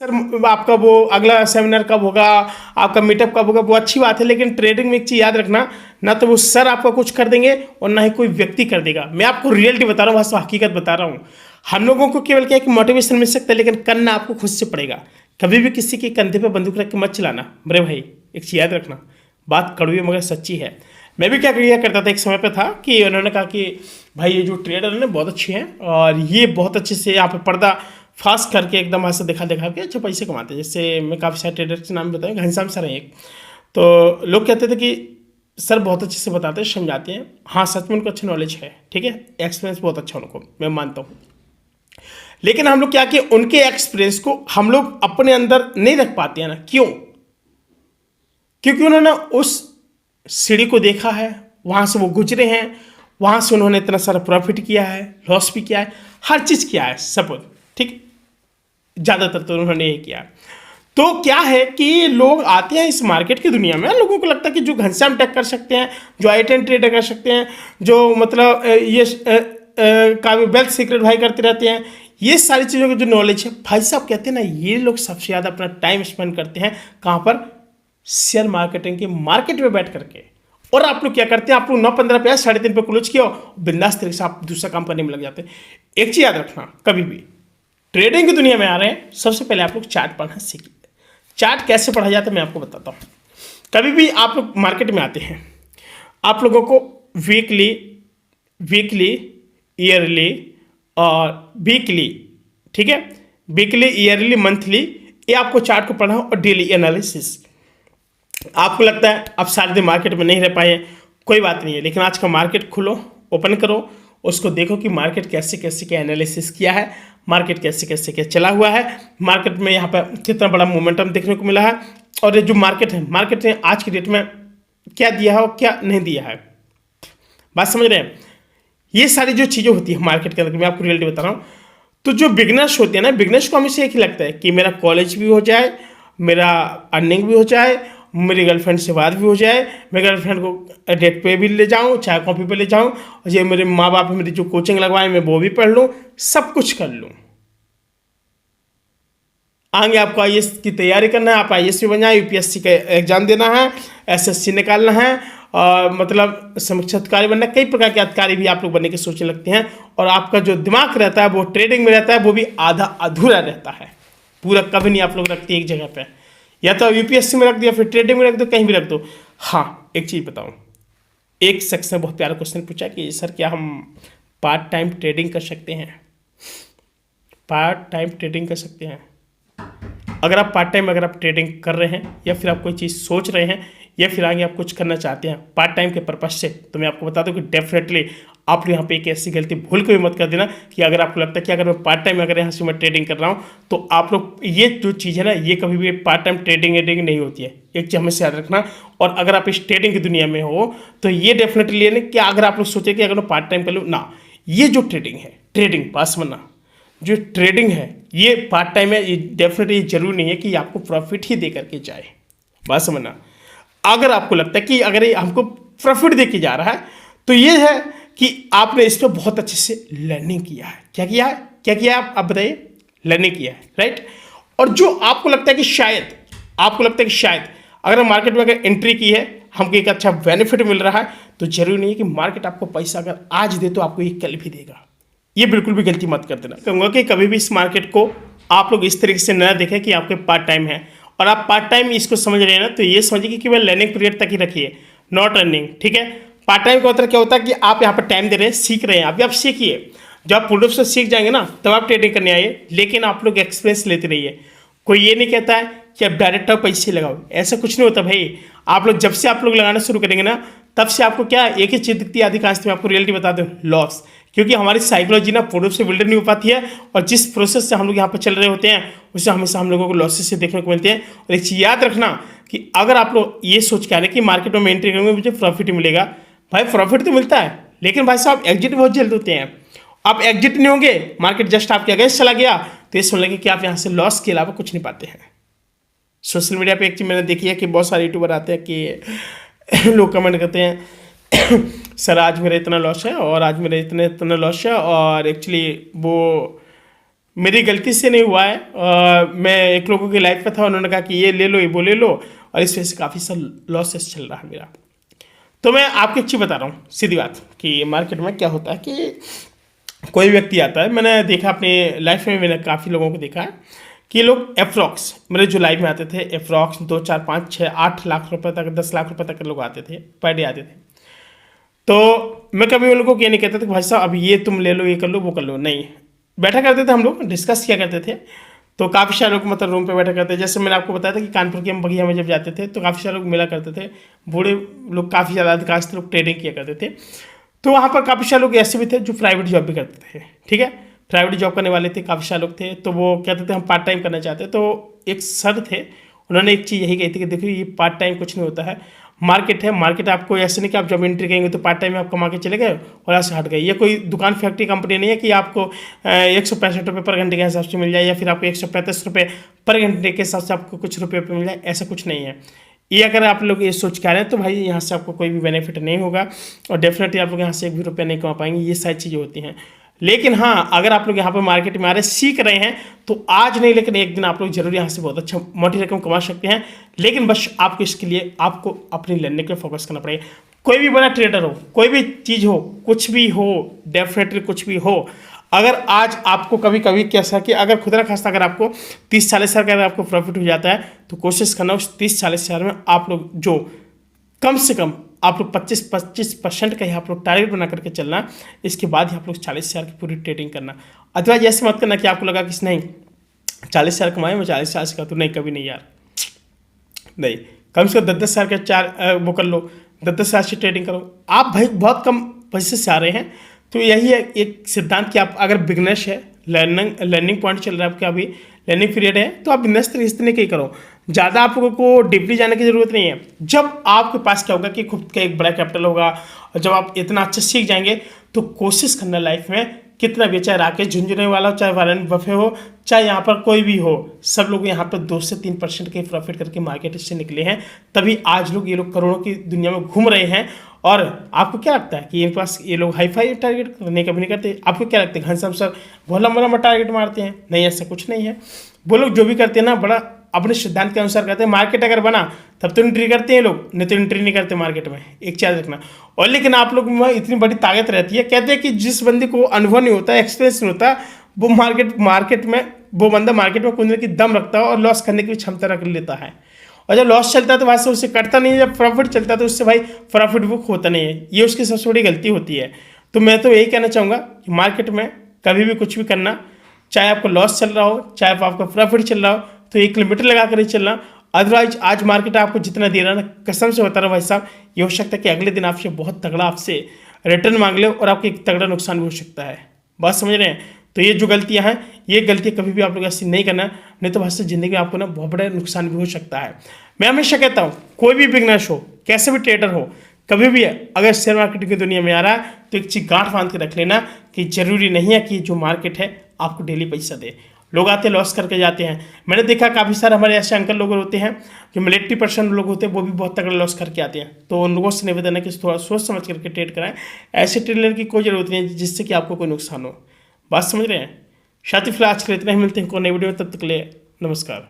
Sir आपका वो अगला सेमिनार कब होगा, आपका मीटअप कब होगा, वो अच्छी बात है, लेकिन ट्रेडिंग में एक चीज़ याद रखना, ना तो वो सर आपका कुछ कर देंगे और ना ही कोई व्यक्ति कर देगा। मैं आपको रियलिटी बता रहा हूँ, बस हकीकत बता रहा हूँ। हम लोगों को केवल क्या है कि मोटिवेशन मिल सकता है, लेकिन करना आपको खुद से पड़ेगा। कभी भी किसी के कंधे पे बंदूक रख के मत चलाना मेरे भाई, एक चीज़ याद रखना। बात कड़वी है मगर सच्ची है। मैं भी क्या किया करता था, एक समय पे था कि उन्होंने कहा कि भाई ये जो ट्रेडर है ना बहुत अच्छे हैं और ये बहुत अच्छे से यहाँ पे पर्दा फास्ट करके एकदम ऐसा दिखा दिखा के अच्छे पैसे कमाते हैं। जैसे मैं काफ़ी सारे ट्रेडर के नाम बताऊँ, घनश्याम सर हैं एक। तो लोग कहते थे कि सर बहुत अच्छे से बताते हैं, समझाते हैं। हाँ सच में उनको अच्छा नॉलेज है, ठीक है, एक्सपीरियंस बहुत अच्छा उनको, मैं मानता हूँ। लेकिन हम लोग क्या कि उनके एक्सपीरियंस को हम लोग अपने अंदर नहीं रख पाते हैं ना, क्यों? क्योंकि उन्होंने उस सीढ़ी को देखा है, वहाँ से वो गुजरे हैं, वहाँ से उन्होंने इतना सारा प्रॉफिट किया है, लॉस भी किया है, हर चीज़ किया है सपोज, ठीक, ज़्यादातर तो उन्होंने ये किया। तो क्या है कि लोग आते हैं इस मार्केट की दुनिया में, लोगों को लगता है कि जो घनश्याम टेक कर सकते हैं, जो i10 ट्रेडर कर सकते हैं, जो मतलब ये का वेल्थ सीक्रेट भाई करते रहते हैं, ये सारी चीज़ों की जो नॉलेज है, भाई साहब कहते हैं ना, ये लोग सबसे ज़्यादा अपना टाइम स्पेंड करते हैं कहाँ पर? शेयर मार्केटिंग के मार्केट में बैठ करके। और आप लोग क्या करते हैं, आप लोग 9-15 पे 3:30 पे क्लोज किया, बिंदास तरीके से आप दूसरा काम करने में लग जाते हैं। एक चीज़ याद रखना, कभी भी ट्रेडिंग की दुनिया में आ रहे हैं, सबसे पहले आप लोग चार्ट पढ़ना सीखिए। चार्ट कैसे पढ़ा जाता है मैं आपको बताता हूँ। कभी भी आप लोग मार्केट में आते हैं, आप लोगों को वीकली ईयरली और वीकली, ठीक है, वीकली ईयरली मंथली, ये आपको चार्ट को पढ़ना और डेली एनालिसिस। आपको लगता है आप सारे दिन मार्केट में नहीं रह पाए, कोई बात नहीं है, लेकिन आज का मार्केट खोलो, ओपन करो, उसको देखो कि मार्केट कैसे कैसे क्या एनालिसिस किया है, मार्केट कैसे कैसे क्या चला हुआ है, मार्केट में यहाँ पर कितना बड़ा मोमेंटम देखने को मिला है, और ये जो मार्केट ने आज की डेट में क्या दिया है और क्या नहीं दिया है। बात समझ रहे हैं? ये सारी जो चीज़ें होती है मार्केट के अंदर, मैं आपको रियलिटी बता रहा हूँ। तो जो बिगनर्स होते हैं ना, बिगनर्स को हमेशा एक ही लगता है कि मेरा कॉलेज भी हो जाए, मेरा अर्निंग भी हो जाए, मेरी गर्लफ्रेंड से बात भी हो जाए, मैं गर्लफ्रेंड को डेट पे भी ले जाऊँ, चाय कॉफ़ी पे ले जाऊँ, और ये मेरे माँ बाप मेरी जो कोचिंग लगवाए मैं वो भी पढ़ लूँ, सब कुछ कर लूँ। आगे आपको आईएएस की तैयारी करना है, आप आईएएस भी बन जाए, यूपीएससी का एग्जाम देना है, एसएससी निकालना है, और मतलब समीक्षा अधिकारी बनना, कई प्रकार के अधिकारी भी आप लोग बनने की सोचने लगते हैं, और आपका जो दिमाग रहता है वो ट्रेडिंग में रहता है, वो भी आधा अधूरा रहता है, पूरा कभी नहीं आप लोग रखते एक जगह पे। या तो यूपीएससी में रख दिया, फिर ट्रेडिंग में रख दो, कहीं भी रख दो। हाँ एक चीज़ बताऊँ, एक शख्स ने बहुत प्यारा क्वेश्चन पूछा कि सर क्या हम पार्ट टाइम ट्रेडिंग कर सकते हैं? पार्ट टाइम ट्रेडिंग कर सकते हैं? अगर आप पार्ट टाइम अगर आप ट्रेडिंग कर रहे हैं, या फिर आप कोई चीज़ सोच रहे हैं, या फिर आगे आप कुछ करना चाहते हैं पार्ट टाइम के पर्पज से, तो मैं आपको बता दूं कि डेफिनेटली आप यहाँ पे एक ऐसी गलती भूल के भी मत कर देना कि अगर आपको लगता है कि अगर मैं पार्ट टाइम अगर यहाँ से मैं ट्रेडिंग कर रहा हूँ, तो आप लोग ये जो चीज़ है ना, ये कभी भी पार्ट टाइम ट्रेडिंग नहीं होती है। एक चीज़ हमेशा याद रखना। और अगर आप इस ट्रेडिंग की दुनिया में हो, तो ये डेफिनेटली ये नहीं कि अगर आप लोग सोचे कि अगर मैं पार्ट टाइम कर लूँ ना, ये जो ट्रेडिंग है, ट्रेडिंग पास बनना, जो ट्रेडिंग है ये पार्ट टाइम है, ये डेफिनेटली जरूरी नहीं है कि आपको प्रॉफिट ही दे करके जाए। बात समझना। अगर आपको लगता है कि अगर ये हमको प्रॉफिट दे के जा रहा है, तो ये है कि आपने इस पर बहुत अच्छे से लर्निंग किया है। क्या किया है? क्या किया है आप बताइए? लर्निंग किया है, राइट। और जो आपको लगता है कि शायद अगर मार्केट में अगर एंट्री की है, हमको एक अच्छा बेनिफिट मिल रहा है, तो जरूरी नहीं है कि मार्केट आपको पैसा अगर आज दे तो आपको ये कल भी देगा। ये बिल्कुल भी गलती मत कर देना। कहूँगा कि कभी भी इस मार्केट को आप लोग इस तरीके से न देखें कि आपके पार्ट टाइम है, और आप पार्ट टाइम इसको समझ रहे हैं ना, तो ये समझिए कि केवल लर्निंग पीरियड तक ही रखिए, नॉट अर्निंग, ठीक है। पार्ट टाइम का मतलब क्या होता है कि आप यहाँ पर टाइम दे रहे हैं, सीख रहे हैं, अभी आप सीखिए। जब आप पूर्ण रूप से सीख जाएंगे ना, तब आप ट्रेडिंग करने आइए, लेकिन आप लोग एक्सपीरियंस लेते रहिए। कोई ये नहीं कहता है कि आप डायरेक्ट आप पैसे लगाओ, ऐसा कुछ नहीं होता भाई। आप लोग जब से आप लोग लगाना शुरू करेंगे ना, तब से आपको क्या एक ही चीज़ दिखती है अधिकांश, मैं आपको रियलिटी बता दूं, लॉस। क्योंकि हमारी साइकोलॉजी ना पूर्ण रूप से बिल्डर नहीं हो पाती है, और जिस प्रोसेस से हम लोग यहाँ पर चल रहे होते हैं, उससे हमेशा हम लोगों को लॉसेस से देखने को मिलते हैं। और एक चीज़ याद रखना कि अगर आप लोग ये सोच के आ रहे कि मार्केट में एंट्री करूँगा मुझे प्रॉफिट मिलेगा, भाई प्रॉफिट तो मिलता है, लेकिन भाई साहब एग्जिट बहुत जल्द होते हैं। आप एग्जिट नहीं होंगे, मार्केट जस्ट आपके अगेंस्ट चला गया, तो ये सुन लेंगे कि आप यहाँ से लॉस के अलावा कुछ नहीं पाते हैं। सोशल मीडिया पे एक चीज़ मैंने देखी है कि बहुत सारे यूट्यूबर आते हैं कि लोग कमेंट करते हैं सर आज मेरा इतना लॉस है, और आज मेरा इतना लॉस है, और एक्चुअली वो मेरी गलती से नहीं हुआ है। मैं एक लोगों की लाइफ पे था, उन्होंने कहा कि ये ले लो, ये वो ले लो, और इस वजह से काफ़ी सा लॉसेस चल रहा है मेरा। तो मैं आपको एक चीज़ बता रहा हूँ, सीधी बात, कि मार्केट में क्या होता है कि कोई व्यक्ति आता है, मैंने देखा अपनी लाइफ में, मैंने काफ़ी लोगों को देखा है कि लोग एप्रॉक्स, मेरे जो लाइफ में आते थे, एप्रॉक्स 2, 4, 5, 6, 8 लाख रुपए तक, 10 लाख रुपए तक लोग आते थे, पर डे आते थे। तो मैं कभी उन लोगों को ये नहीं कहता था कि भाई साहब अब ये तुम ले लो, ये कर लो, वो कर लो, नहीं। बैठा करते थे हम लोग, डिस्कस किया करते थे। तो काफ़ी सारे लोग मतलब रूम पे बैठा करते थे। जैसे मैंने आपको बताया था कि कानपुर के हम बगिया में जब जाते थे तो काफ़ी सारे लोग मिला करते थे, बूढ़े लोग, काफ़ी ज़्यादा अधिकांश लोग ट्रेडिंग किया करते थे। तो वहाँ पर काफ़ी सारे लोग ऐसे भी थे जो प्राइवेट जॉब भी करते थे, ठीक है, प्राइवेट जॉब करने वाले थे, काफ़ी सारे लोग थे। तो वो कहते थे हम पार्ट टाइम करना चाहते हैं। तो एक सर थे, उन्होंने एक चीज़ यही कही थी कि देखिए ये पार्ट टाइम कुछ नहीं होता है, मार्केट है, मार्केट आपको ऐसे नहीं कि आप जब एंट्री करेंगे तो पार्ट टाइम में आप कमा के चले गए और ऐसे हट गए। ये कोई दुकान फैक्ट्री कंपनी नहीं है कि आपको 165 रुपये पर घंटे के हिसाब से मिल जाए, या फिर आपको 135 रुपये पर घंटे के हिसाब से आपको कुछ रुपये पे मिल जाए, ऐसा कुछ नहीं है। ये अगर आप लोग ये सोच के आ रहे हैं तो भाई यहाँ से आपको कोई भी बेनिफिट नहीं होगा, और डेफिनेटली आप लोग यहाँ से एक भी रुपया नहीं कमा पाएंगे। ये सारी चीज़ें होती हैं। लेकिन हाँ, अगर आप लोग यहाँ पर मार्केट में आ रहे, सीख रहे हैं, तो आज नहीं लेकिन एक दिन आप लोग जरूर यहाँ से बहुत अच्छा मोटी रकम कमा सकते हैं। लेकिन बस आपको इसके लिए आपको अपनी लर्निंग पे फोकस करना पड़ेगा। कोई भी बड़ा ट्रेडर हो, कोई भी चीज़ हो, कुछ भी हो, डेफिनेटली कुछ भी हो, अगर आज आपको कभी कभी कैसा कि अगर खुद ना खास्ता अगर आपको 30-40 हज़ार का अगर आपको प्रॉफिट हो जाता है, तो कोशिश करना उस 30-40 हज़ार में आप लोग जो कम से कम आप लोग 25% का ही आप लोग टारगेट बना करके चलना। इसके बाद ही आप लोग 40 हज़ार की पूरी ट्रेडिंग करना। अदरवाइज ऐसे मत करना कि आपको लगा कि नहीं 40 हज़ार कमाए, मैं 40 हज़ार से का, तो नहीं, कभी नहीं यार, नहीं। कम से कम 10-10 हज़ार का वो कर लो, 10-10 हज़ार से ट्रेडिंग करो। आप भाई बहुत कम पैसे से आ रहे हैं, तो यही है एक सिद्धांत कि आप अगर बिजनेस है, लर्निंग पॉइंट चल रहा है आपका, अभी लर्निंग पीरियड है, तो आप बिजनेस इस तरह के ही करो। ज़्यादा आप लोगों को डीपली जाने की जरूरत नहीं है। जब आपके पास क्या होगा कि खुद का एक बड़ा कैपिटल होगा, और जब आप इतना अच्छा सीख जाएंगे, तो कोशिश करना लाइफ में कितना भी, चाहे राकेश झुंझुनवाला हो, चाहे वारेन बफे हो, चाहे यहाँ पर कोई भी हो, सब लोग यहाँ पर 2 से 3% के प्रॉफिट करके मार्केट से निकले हैं। तभी आज लोग, ये लोग करोड़ों की दुनिया में घूम रहे हैं। और आपको क्या लगता है कि इनके पास ये लोग हाई फाई टारगेट करने कभी नहीं करते? आपको क्या लगता है घनश्याम सर बहुत लंबा लंबा टारगेट मारते हैं? नहीं, ऐसा कुछ नहीं है। वो लोग जो भी करते हैं ना, बड़ा अपने सिद्धांत के अनुसार करते हैं। मार्केट अगर बना तब तो एंट्री करते हैं लोग, नहीं तो एंट्री नहीं करते मार्केट में, एक चीज रखना। और लेकिन आप लोग में इतनी बड़ी ताकत रहती है, कहते हैं कि जिस बंदे को अनुभव नहीं होता, एक्सपीरियंस नहीं होता, वो मार्केट में वो बंदा मार्केट में कूदने की दम रखता है और लॉस करने की भी क्षमता रख लेता है। और जब लॉस चलता है तो वहाँ से उससे कटता नहीं है, जब प्रॉफिट चलता है तो उससे भाई प्रॉफिट बुक होता नहीं है। ये उसकी सबसे बड़ी गलती होती है। तो मैं तो यही कहना चाहूँगा कि मार्केट में कभी भी कुछ भी करना, चाहे आपको लॉस चल रहा हो, चाहे आपका प्रॉफिट चल रहा हो, तो एक लिमिट लगा कर ही चलना। अदरवाइज आज मार्केट आपको जितना दे रहा है ना, कसम से बता रहा हूँ भाई साहब, ये हो सकता है कि अगले दिन आपसे बहुत तगड़ा आपसे रिटर्न मांग ले और आपको एक तगड़ा नुकसान भी हो सकता है। बात समझ रहे हैं? तो ये जो गलतियां हैं, ये गलतियां कभी भी आप लोग ऐसी नहीं करना, नहीं तो भाई ज़िंदगी में आपको ना बहुत बड़ा नुकसान भी हो सकता है। मैं हमेशा कहता हूँ, कोई भी बिजनेस हो, कैसे भी ट्रेडर हो, कभी भी अगर शेयर मार्केट की दुनिया में आ रहा है, तो एक चीज़ गांठ बांध के रख लेना कि जरूरी नहीं है कि जो मार्केट है आपको डेली पैसा दे। लोग आते लॉस करके जाते हैं। मैंने देखा काफ़ी सारे हमारे ऐसे अंकल लोग होते हैं जो मिलिट्री पर्सन लोग होते हैं, वो भी बहुत तगड़ा लॉस करके आते हैं। तो उन लोगों से निवेदन है कि थोड़ा सोच समझ करके ट्रेड कराएं। ऐसे ट्रेडर की कोई ज़रूरत नहीं है जिससे कि आपको कोई नुकसान हो। बात समझ रहे हैं? साथी फिलहाल आज के लिए इतना ही, मिलते हैं कोई नई वीडियो में, तब तक के लिए नमस्कार।